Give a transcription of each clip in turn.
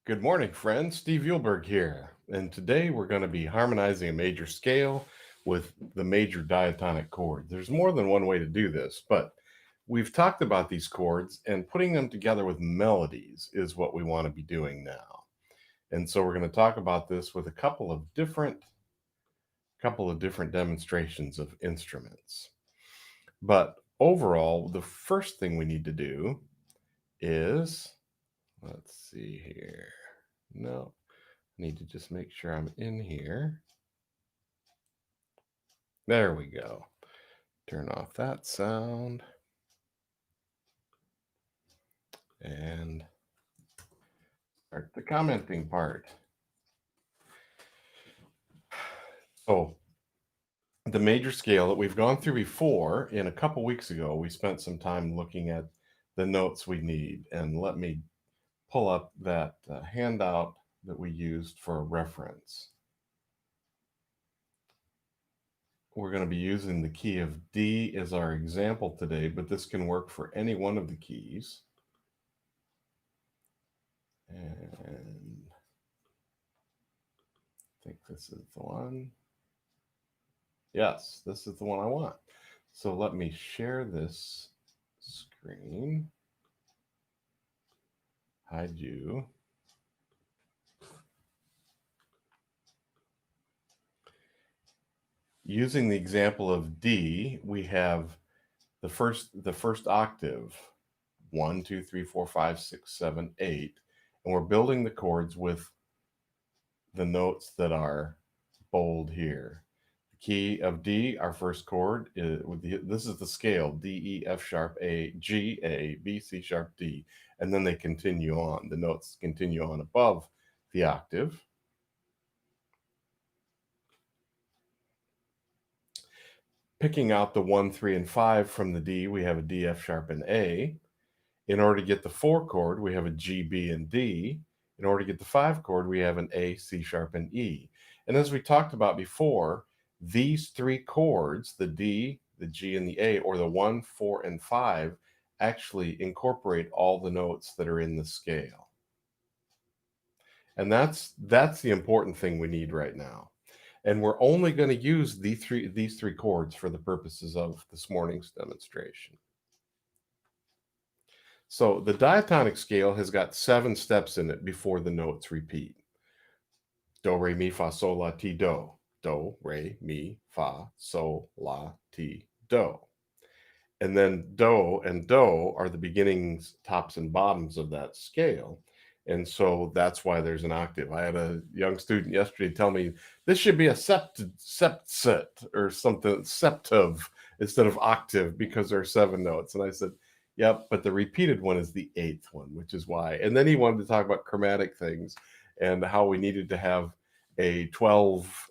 Good morning, friends. Steve Uhlberg here. And today we're going to be harmonizing a major scale with the major diatonic chord. There's more than one way to do this, but we've talked about these chords, and putting them together with melodies is what we want to be doing now. And so we're going to talk about this with a couple of different demonstrations of instruments. But overall, the first thing we need to do is, let's see here. No, I need to just make sure I'm in here. There we go. Turn off that sound. And start the commenting part. So the major scale that we've gone through before, in a couple weeks ago, we spent some time looking at the notes we need. And let me pull up that handout that we used for a reference. We're going to be using the key of D as our example today, but this can work for any one of the keys. And I think this is the one. Yes, this is the one I want. So let me share this screen. Hide you. Using the example of D, we have the first octave, 1, 2, 3, 4, 5, 6, 7, 8, and we're building the chords with the notes that are bold here. The key of D, our first chord, this is the scale: D, E, F sharp, A, G, A, B, C sharp, D, and then they continue on. The notes continue on above the octave. Picking out the 1, 3, and 5 from the D, we have a D, F sharp, and A. In order to get the 4 chord, we have a G, B, and D. In order to get the 5 chord, we have an A, C sharp, and E. And as we talked about before, these 3 chords, the D, the G, and the A, or the 1, 4, and 5, actually incorporate all the notes that are in the scale. And that's the important thing we need right now. And we're only going to use these three chords for the purposes of this morning's demonstration. So the diatonic scale has got 7 steps in it before the notes repeat. Do, re, mi, fa, sol, la, ti, do. Do, re, mi, fa, sol, la, ti, do. And then do and do are the beginnings, tops, and bottoms of that scale. And so that's why there's an octave. I had a young student yesterday tell me this should be a septet or something, septive instead of octave, because there are 7 notes. And I said, yep, but the repeated one is the 8th one, which is why. And then he wanted to talk about chromatic things and how we needed to have a 12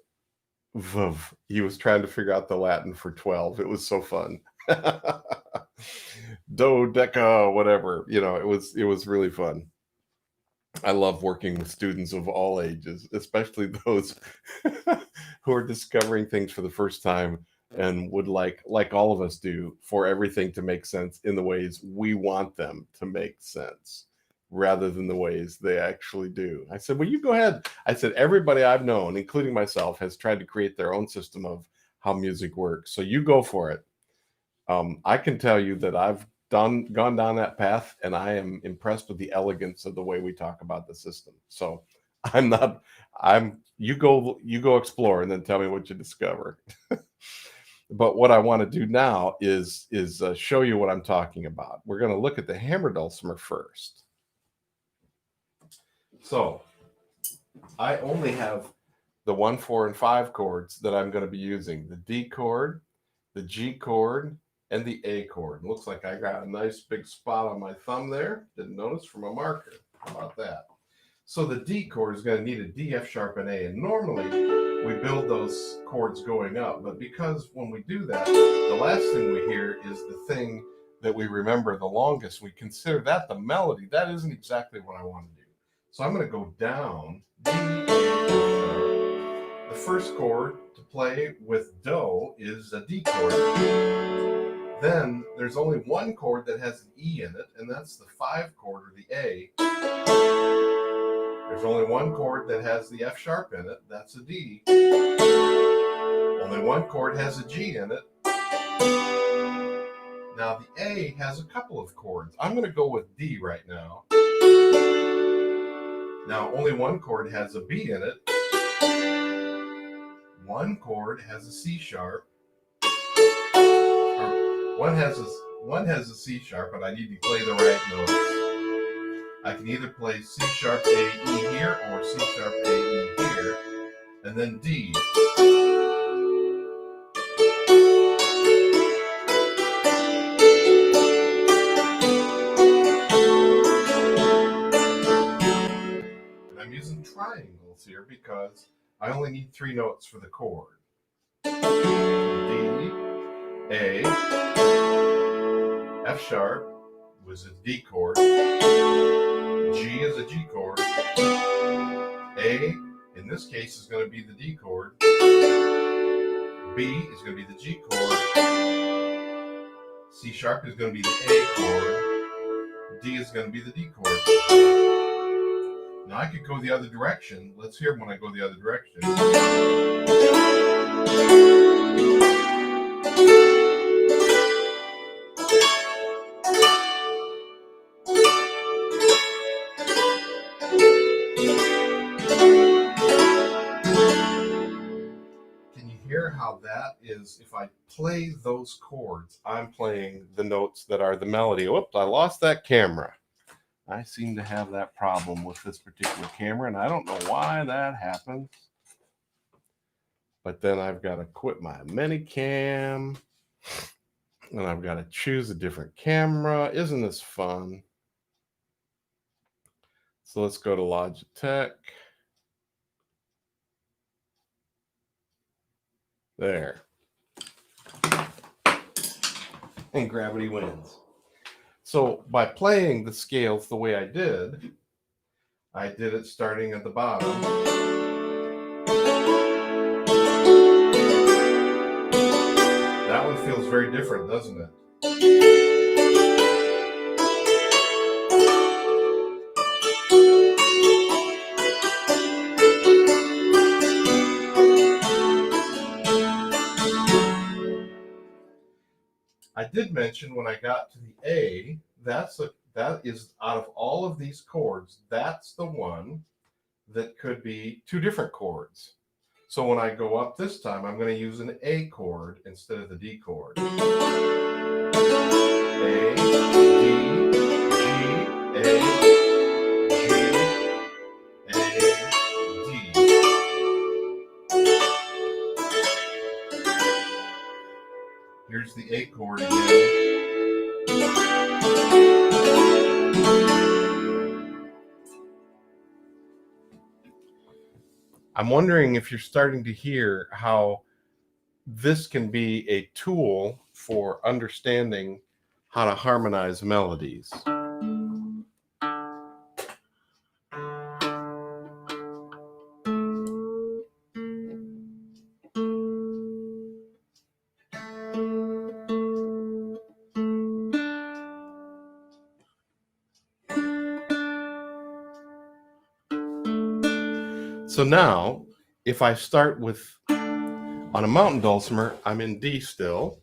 v. He was trying to figure out the Latin for 12. It was so fun. Dodeca, whatever, it was really fun. I love working with students of all ages, especially those who are discovering things for the first time and would like all of us do, for everything to make sense in the ways we want them to make sense, rather than the ways they actually do. I said, well, you go ahead. I said, everybody I've known, including myself, has tried to create their own system of how music works. So you go for it. I can tell you that I've gone down that path, and I am impressed with the elegance of the way we talk about the system. So you go explore and then tell me what you discover. But what I want to do now is show you what I'm talking about. We're going to look at the hammer dulcimer first. So I only have the 1, 4, and 5 chords that I'm going to be using: the D chord, the G chord, and the A chord. It looks like I got a nice big spot on my thumb there. Didn't notice from a marker. How about that? So the D chord is going to need a D, F sharp, and A. And normally we build those chords going up, but because when we do that, the last thing we hear is the thing that we remember the longest. We consider that the melody. That isn't exactly what I want to do. So I'm going to go down D, the first chord to play with do is a D chord. Then there's only one chord that has an E in it, and that's the 5 chord, or the A. There's only one chord that has the F sharp in it. That's a D. Only one chord has a G in it. Now the A has a couple of chords. I'm going to go with D right now. Now only one chord has a B in it. One chord has a C sharp. One has a C sharp, but I need to play the right notes. I can either play C sharp A E here or C sharp A E here, and then D. And I'm using triangles here because I only need 3 notes for the chord. D, A, F sharp was a D chord, G is a G chord, A in this case is going to be the D chord, B is going to be the G chord, C sharp is going to be the A chord, D is going to be the D chord. Now I could go the other direction. Let's hear when I go the other direction. Can you hear how that is? If I play those chords, I'm playing the notes that are the melody. Whoops, I lost that camera. I seem to have that problem with this particular camera, and I don't know why that happens. But then I've got to quit my Minicam, and I've got to choose a different camera. Isn't this fun? So let's go to Logitech. There. And gravity wins. So by playing the scales the way I did it starting at the bottom. That one feels very different, doesn't it? I did mention when I got to the A, that is out of all of these chords, that's the one that could be 2 different chords. So when I go up this time, I'm going to use an A chord instead of the D chord. A, D, G, A, G, A, D. Here's the A chord again. I'm wondering if you're starting to hear how this can be a tool for understanding how to harmonize melodies. So now, if I start with, on a mountain dulcimer, I'm in D still.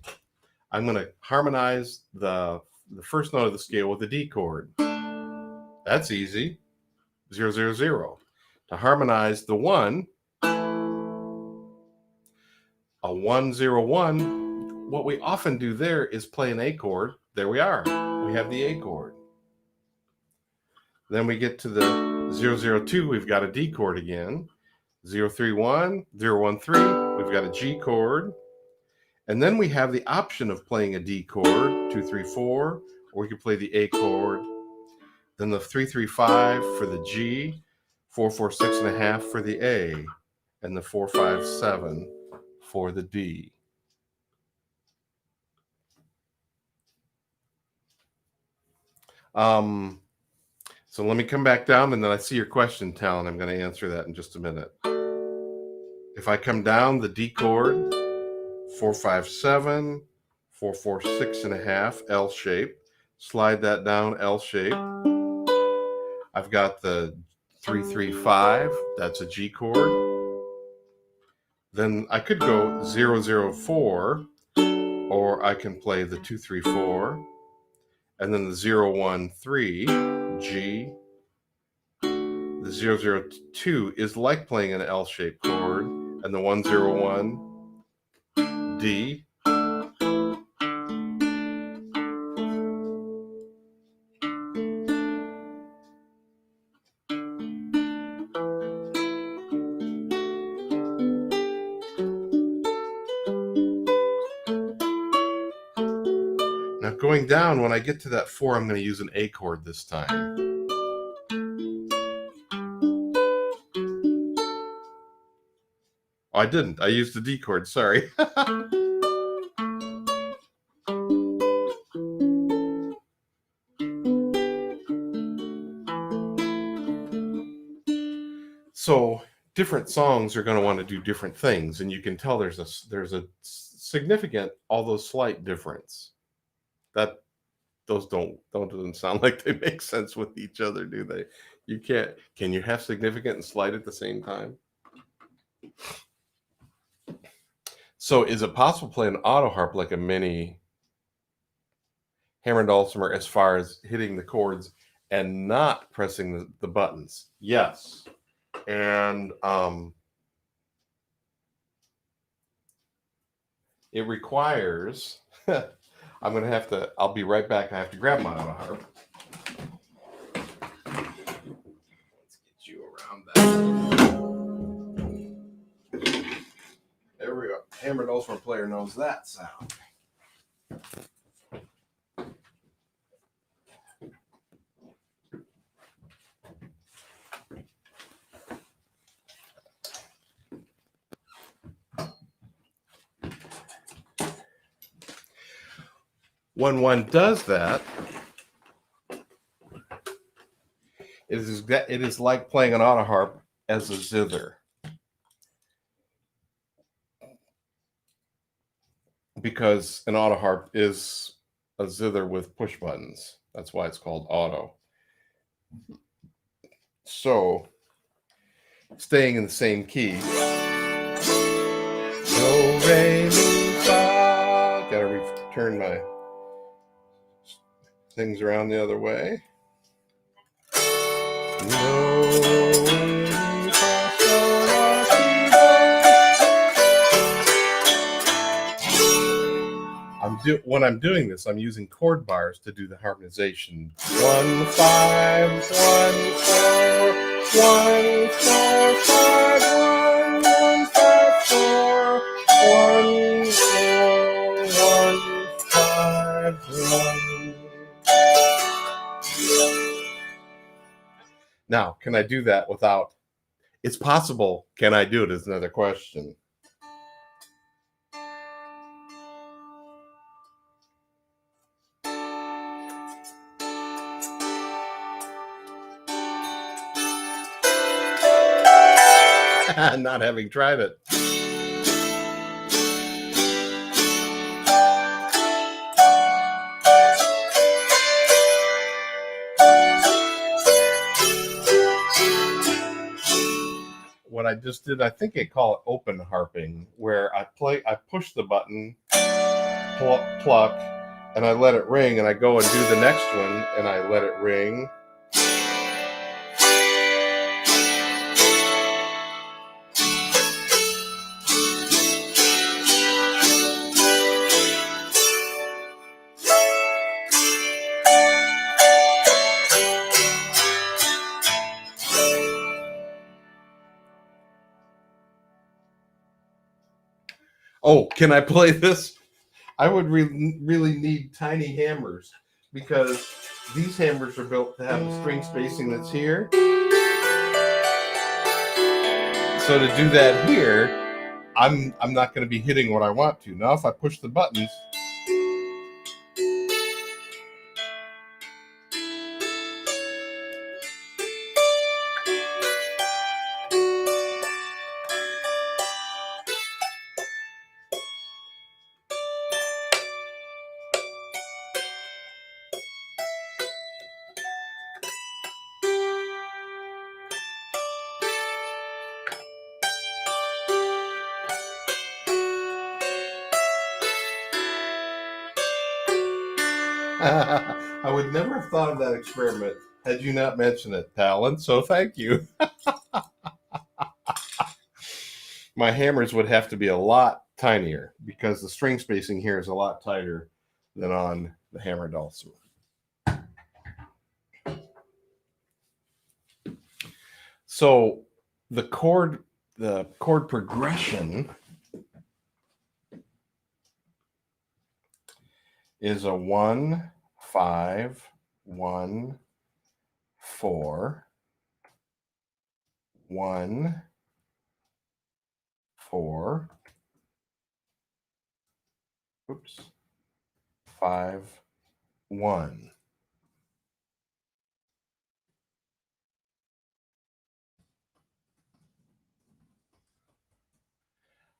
I'm going to harmonize the first note of the scale with the D chord. That's easy. 0, 0, 0. To harmonize the 1, a 1, 0, 1, what we often do there is play an A chord. There we are. We have the A chord. Then we get to the 0, 0, 2, we've got a D chord again. 0, 3, 1, 0, 1, 3, we've got a G chord. And then we have the option of playing a D chord, 2, 3, 4, or we could play the A chord. Then the 3, 3, 5 for the G, 4, 4, 6 and a half for the A, and the 4, 5, 7 for the D. So let me come back down, and then I see your question, Talon. I'm going to answer that in just a minute. If I come down the D chord, 4, 5, 7, 4, 4, 6 and a half, L shape. Slide that down, L shape. I've got the 3, 3, 5, that's a G chord. Then I could go 0, 0, 4, or I can play the 2, 3, 4, and then the 0, 1, 3, G. The 0, 0, 2 is like playing an L-shaped chord, and the 1, 0, 1, D. Now going down, when I get to that 4, I'm going to use an A chord this time. Oh, I didn't. I used the D chord, sorry. So different songs are going to want to do different things, and you can tell there's a significant, although slight, difference. That those don't sound like they make sense with each other, do they? You can't. Can you have significant and slight at the same time? So is it possible to play an auto harp like a mini hammer dulcimer as far as hitting the chords and not pressing the buttons? Yes. And it requires, I'm going to have to, I'll be right back. I have to grab my auto harp. Let's get you around that. There we go. Hammer dulcimer player knows that sound. When one does that, it is like playing an auto harp as a zither. Because an auto harp is a zither with push buttons. That's why it's called auto. So, staying in the same key. Do, re, mi, fa. Gotta turn my things around the other way. When I'm doing this, I'm using chord bars to do the harmonization. 1, 5, 1, 4, 1, 4, 5, 1, 1, 5, 4, 1, 4, 1, 5, 1. Now, can I do that without? It's possible. Can I do it is another question. Not having tried it. What I just did, I think they call it open harping, where I push the button, pluck, and I let it ring, and I go and do the next one, and I let it ring. Oh, can I play this? I would really need tiny hammers, because these hammers are built to have the string spacing that's here. So to do that here, I'm not going to be hitting what I want to. Now if I push the buttons, I would never have thought of that experiment had you not mentioned it, Talon, so thank you. My hammers would have to be a lot tinier because the string spacing here is a lot tighter than on the hammer dulcimer. So the chord progression is a 1, 5, 1, 4, 1, 4, oops, 5, 1.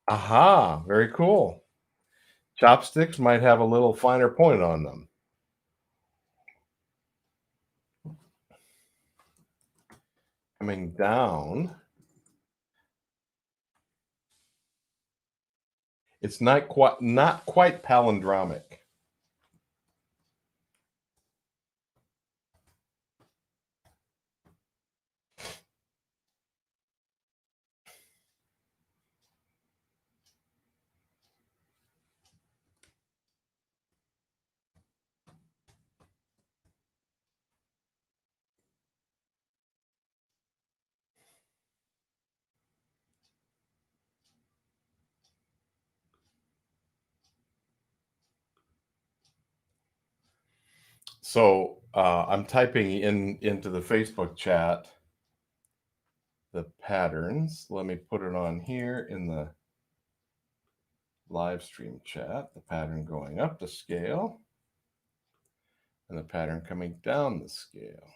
Aha, very cool. Chopsticks might have a little finer point on them. Coming down, it's not quite palindromic. So I'm typing into the Facebook chat the patterns. Let me put it on here in the live stream chat. The pattern going up the scale and the pattern coming down the scale.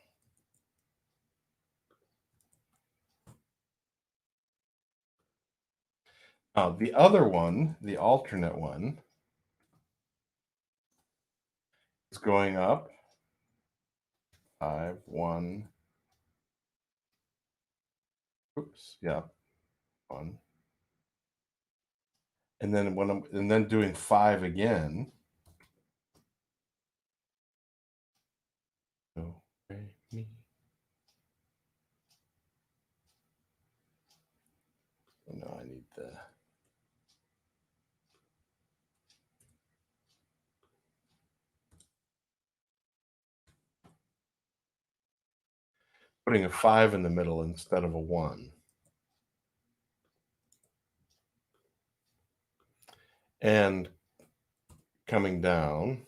Now the other one, the alternate one, is going up 5, 1. Oops, yeah, 1. And then doing 5 again. Do, re, mi. Oh, no, I need the putting a 5 in the middle instead of a 1. And coming down.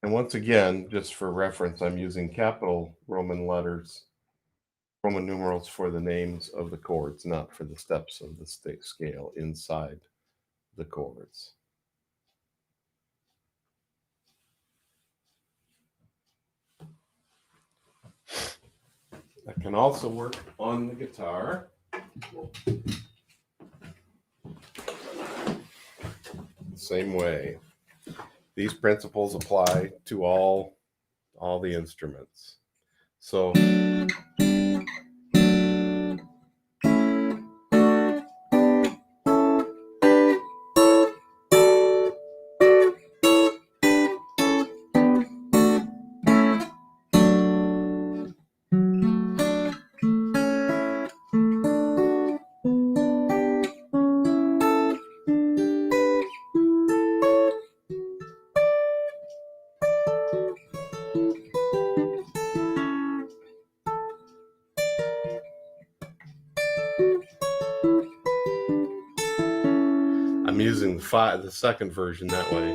And once again, just for reference, I'm using capital Roman letters, Roman numerals for the names of the chords, not for the steps of the scale inside the chords. That can also work on the guitar. Same way. These principles apply to all the instruments. So I'm using the second version that way.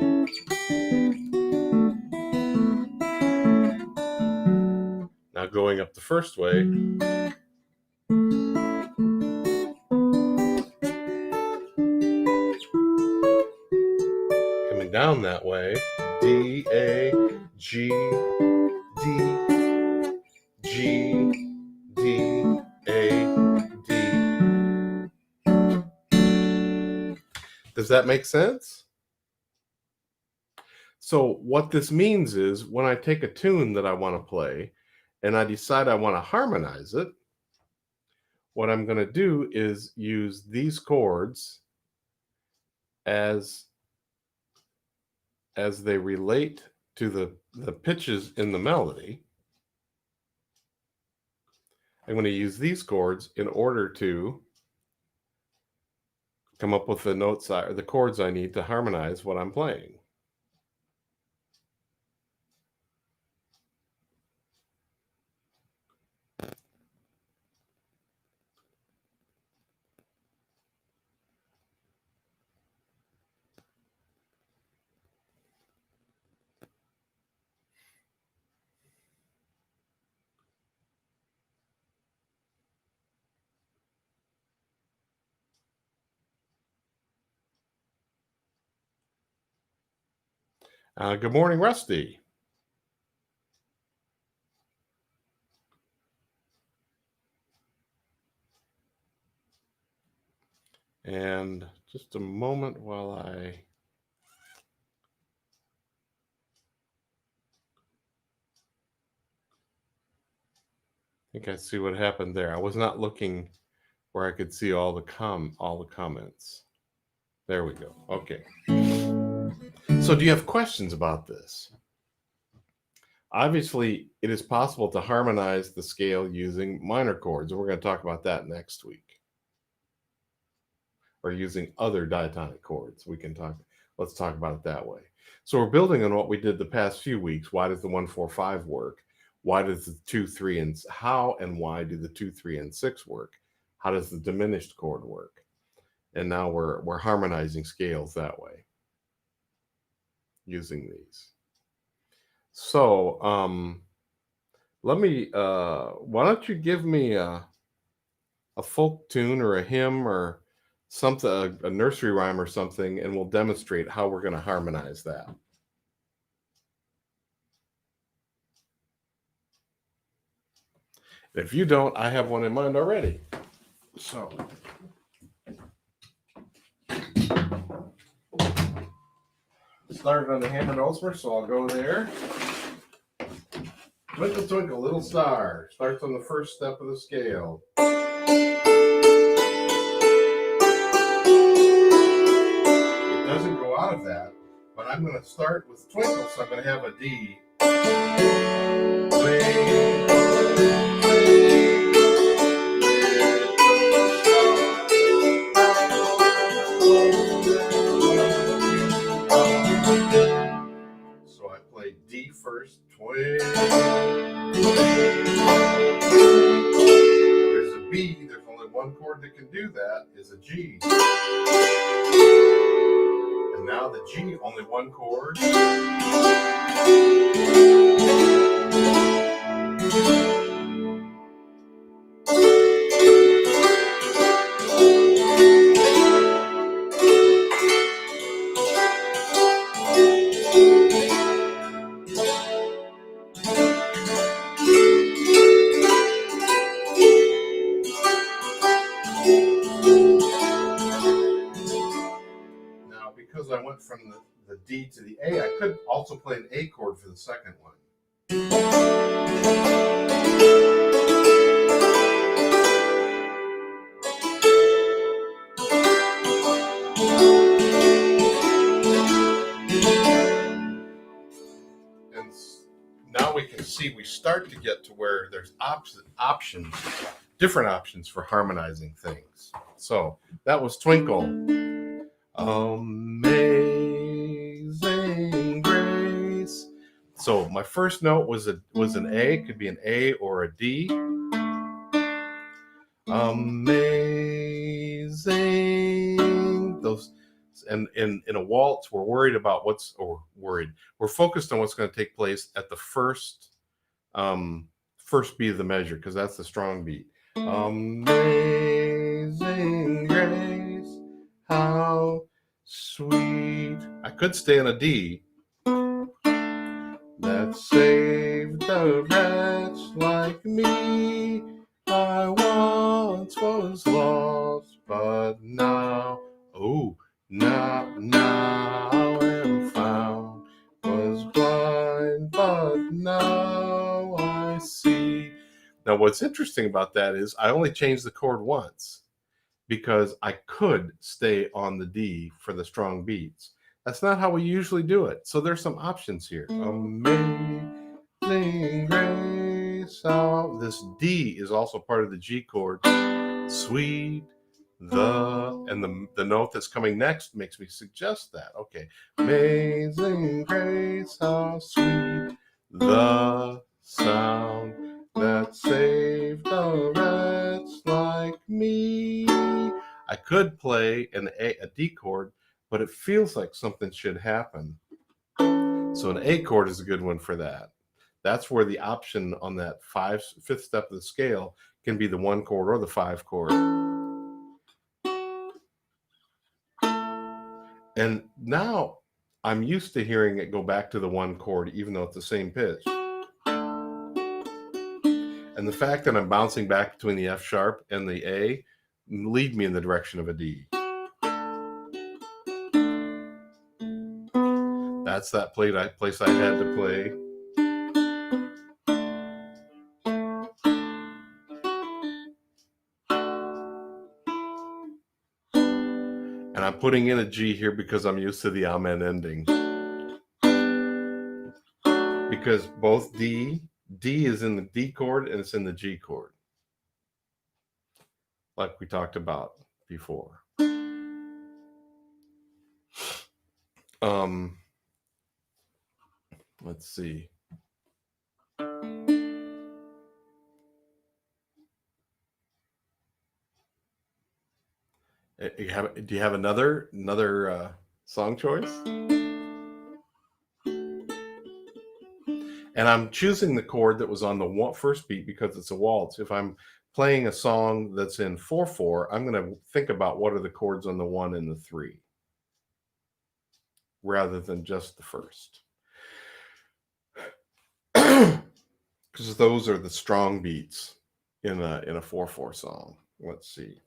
Now going up the first way. Coming down that way. D, A, G, D, Does that make sense? So what this means is when I take a tune that I want to play and I decide I want to harmonize it, what I'm going to do is use these chords as they relate to the pitches in the melody. I'm going to use these chords in order to come up with the notes or the chords I need to harmonize what I'm playing. Good morning, Rusty. And just a moment while I think I see what happened there. I was not looking where I could see all the comments. There we go. Okay. So do you have questions about this? Obviously, it is possible to harmonize the scale using minor chords, and we're going to talk about that next week. Or using other diatonic chords. Let's talk about it that way. So we're building on what we did the past few weeks. Why does the 1-4-5 work? Why does the 2-3 and how and why do the 2-3 and 6 work? How does the diminished chord work? And now we're harmonizing scales that way using these. So let me why don't you give me a folk tune or a hymn or something, a nursery rhyme or something, and we'll demonstrate how we're going to harmonize that. If you don't, I have one in mind already. So started on the Hammered Ulster, so I'll go there. Twinkle, twinkle, little star starts on the first step of the scale. It doesn't go out of that, but I'm going to start with twinkle, so I'm going to have a D. So I play D first, twinkle. There's a B, there's only one chord that can do that, is a G. And now the G, only one chord. Now, because I went from the D to the A, I could also play an A chord for the second one. And now we can see we start to get to where there's options, different options for harmonizing things. So that was Twinkle. Amazing Grace. So my first note was an A, could be an A or a D. Amazing. Those, and in a waltz, we're worried about we're focused on what's going to take place at the first beat of the measure, because that's the strong beat. Amazing grace, how sweet. I could stay on a D. That saved a wretch like me. I once was lost, but now, Now am found, was blind, but now I see. Now, what's interesting about that is I only changed the chord once because I could stay on the D for the strong beats. That's not how we usually do it. So there's some options here. Amazing grace. So this D is also part of the G chord. Sweet, and the note that's coming next makes me suggest that. Okay. Amazing grace, how sweet the sound that saved a wretch like me. I could play a D chord, but it feels like something should happen. So an A chord is a good one for that. That's where the option on that fifth step of the scale can be the 1 chord or the 5 chord. And now I'm used to hearing it go back to the 1 chord, even though it's the same pitch. And the fact that I'm bouncing back between the F sharp and the A lead me in the direction of a D. That's that place I had to play. And I'm putting in a G here because I'm used to the amen ending. Because both D is in the D chord and it's in the G chord, like we talked about before. Let's see. Do you have another song choice? And I'm choosing the chord that was on the first beat because it's a waltz. If I'm playing a song that's in 4/4, I'm going to think about what are the chords on the 1 and the 3 rather than just the first. Because those are the strong beats in a 4/4 song. Let's see.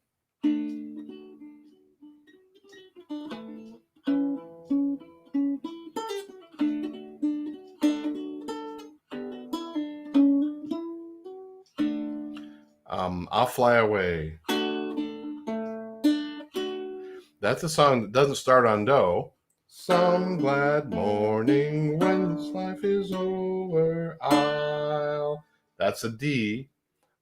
I'll Fly Away. That's a song that doesn't start on Do. Some glad morning when this life is over, That's a D.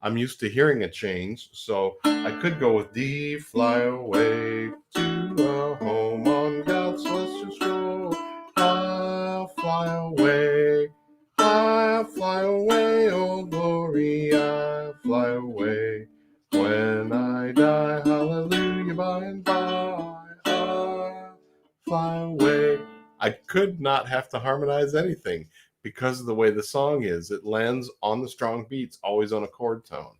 I'm used to hearing a change, so I could go with D, fly away to a home on God's celestial shore. I'll fly away, oh glory, I'll fly away. When I die, hallelujah, by and by, I'll fly away. I could not have to harmonize anything because of the way the song is. It lands on the strong beats, always on a chord tone.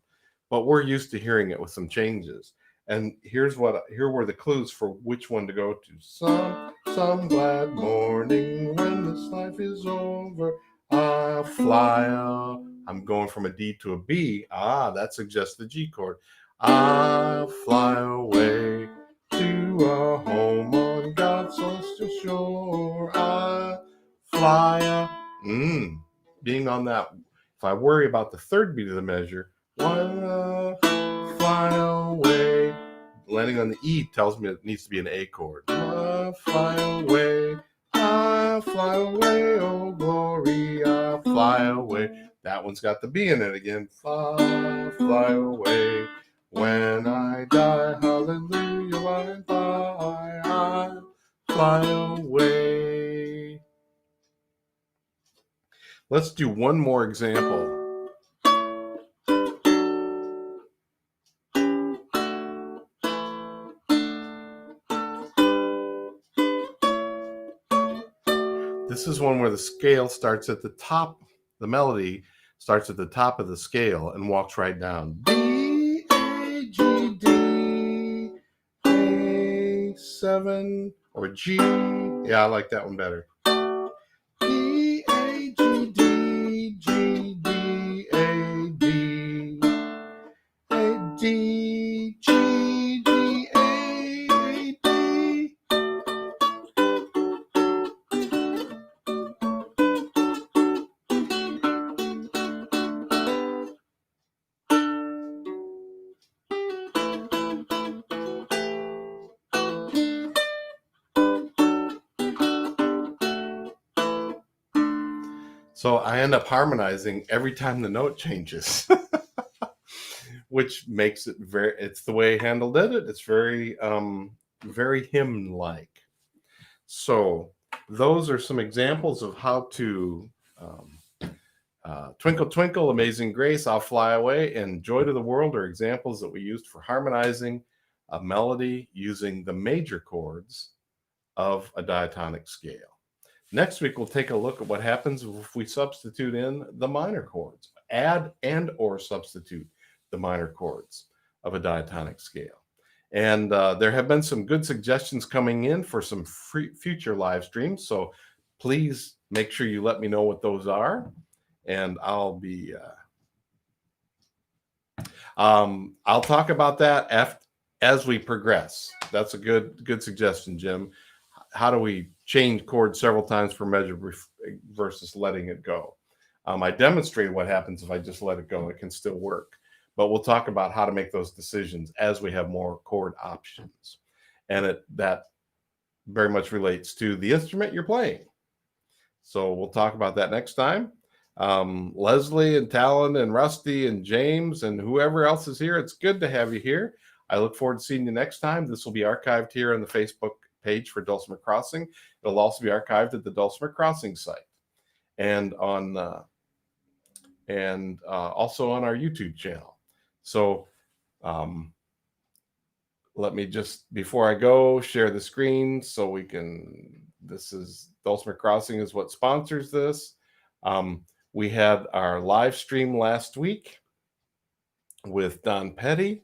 But we're used to hearing it with some changes. And here were the clues for which one to go to. Some glad morning when this life is over, I'll fly out. I'm going from a D to a B. That suggests the G chord. I'll fly away to a home on God's celestial shore. I'll fly out. Being on that. If I worry about the third beat of the measure, fly away. Landing on the E tells me it needs to be an A chord. Fly away, oh glory, fly away. That one's got the B in it again. Fly away. When I die, hallelujah, by and by, I'll fly away. Let's do one more example. This is one where the scale starts at the top. The melody starts at the top of the scale and walks right down. D, A, G, D, A7, or G. Yeah, I like that one better. D, A, G, D, G, D, A, D, A, D, G, D, A, D. So I end up harmonizing every time the note changes, which makes it it's the way Handel did it. It's very hymn-like. So those are some examples of how to Twinkle Twinkle, Amazing Grace, I'll Fly Away, and Joy to the World are examples that we used for harmonizing a melody using the major chords of a diatonic scale. Next week, we'll take a look at what happens if we substitute in the minor chords, add and or substitute the minor chords of a diatonic scale. And there have been some good suggestions coming in for some future live streams. So please make sure you let me know what those are. And I'll be, I'll talk about that as we progress. That's a good suggestion, Jim. How do we change chords several times per measure versus letting it go? I demonstrated what happens if I just let it go. It can still work. But we'll talk about how to make those decisions as we have more chord options. And that very much relates to the instrument you're playing. So we'll talk about that next time. Leslie and Talon and Rusty and James and whoever else is here, it's good to have you here. I look forward to seeing you next time. This will be archived here on the Facebook page for Dulcimer Crossing. It'll also be archived at the Dulcimer Crossing site and on also on our YouTube channel. So let me just, before I go, share the screen so we can, this is Dulcimer Crossing is what sponsors this. We had our live stream last week with Don Petty,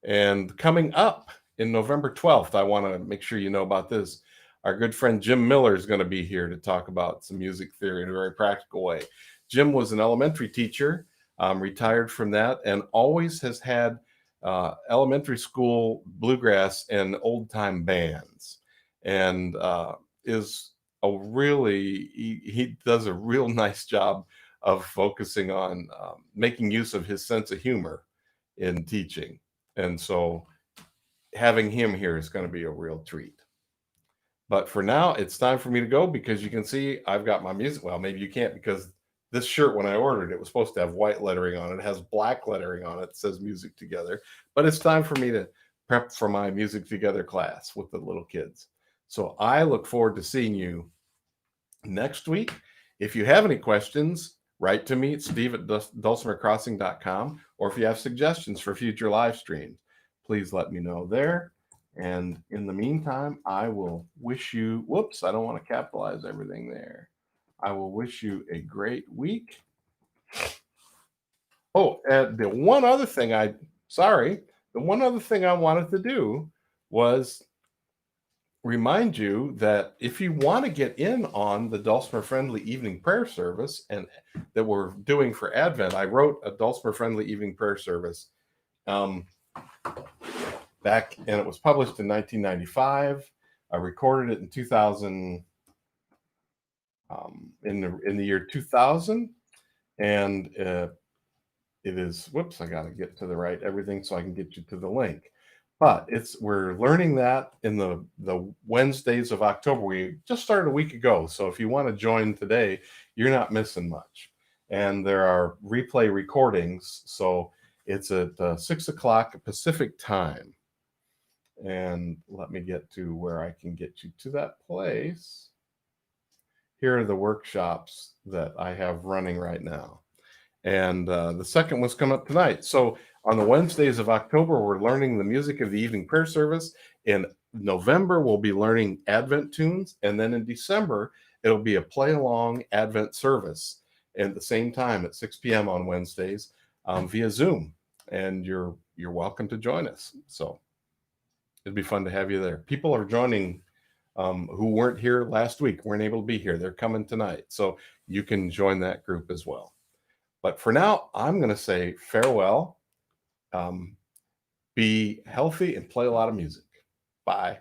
and coming up in November 12th, I want to make sure you know about this. Our good friend Jim Miller is going to be here to talk about some music theory in a very practical way. Jim was an elementary teacher, retired from that, and always has had elementary school bluegrass and old time bands, and is a really, he does a real nice job of focusing on making use of his sense of humor in teaching. And so having him here is going to be a real treat. But for now, it's time for me to go because you can see I've got my music. Well, maybe you can't because this shirt, when I ordered it, was supposed to have white lettering on it. It has black lettering on it. It says Music Together. But it's time for me to prep for my Music Together class with the little kids. So I look forward to seeing you next week. If you have any questions, write to me at steve@dulcimercrossing.com, or if you have suggestions for future live streams, please let me know there. And in the meantime, I will wish you, whoops, I don't want to capitalize everything there. I will wish you a great week. Oh, and the one other thing I wanted to do was remind you that if you want to get in on the Dulcimer Friendly Evening Prayer Service and that we're doing for Advent, I wrote a Dulcimer Friendly Evening Prayer Service back, and it was published in 1995. I recorded it in 2000, in the year 2000, and it is, whoops, I got to get to the right everything so I can get you to the link. But we're learning that in the Wednesdays of October. We just started a week ago, so if you want to join today, you're not missing much. And there are replay recordings, so it's at 6 o'clock Pacific time. And let me get to where I can get you to that place. Here are the workshops that I have running right now. And the second one's coming up tonight. So on the Wednesdays of October, we're learning the music of the evening prayer service. In November, we'll be learning Advent tunes. And then in December, it'll be a play-along Advent service at the same time at 6 p.m. on Wednesdays via Zoom. And you're welcome to join us. So it'd be fun to have you there. People are joining who weren't here last week, weren't able to be here. They're coming tonight. So you can join that group as well. But for now, I'm going to say farewell. Be healthy and play a lot of music. Bye.